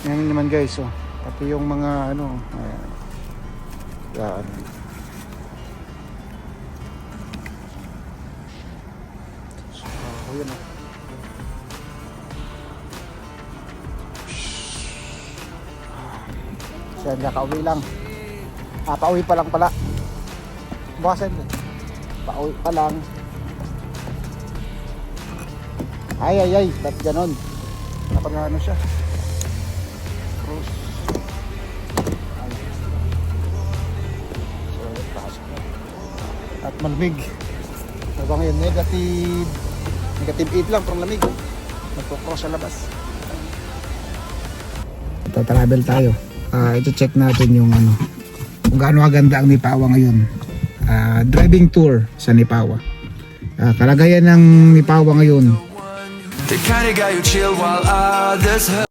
Yan naman guys, oh. Pati yung mga ano, ayan. Yan. So, yun oh. Siya, nakauwi lang. Pauwi pa lang pala. Bukasan. Pauwi pa lang. Ay, ba't ganon? Kapag ano siya. Cruise. Ay. So, pasok na. At malamig. Diba ngayon, negative 8 lang pang lamig. Nagpo-cross sa labas. Travel tayo. I-check natin yung ano, kung gaano kaganda ang Nipawa ngayon. Driving tour sa Nipawa. Kalagayan ng Nipawa ngayon. The kind of guy who chill while others hurt.